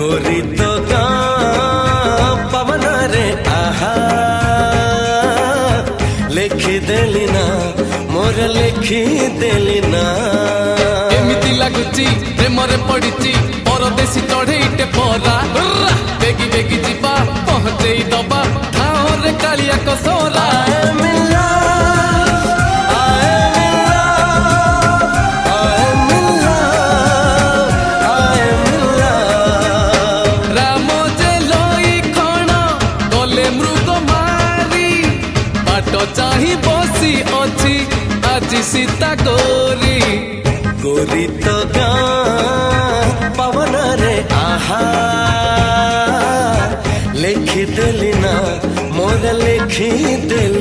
गोरी तो गाँ पवन रे आहा लिखी देली ना मोर लिखी देली ना एमिति लागुची प्रेमरे पड़िची परदेसी चढ़ेईटे परा बेगी बेगी जीवा पहुंचेई दबा ठाओरे कालिया कसोला चाही बसी अच्छी आज सीता गोरी गोरी तो गाँ पवन रे आहा लिखी देली ना मोर लिखी देली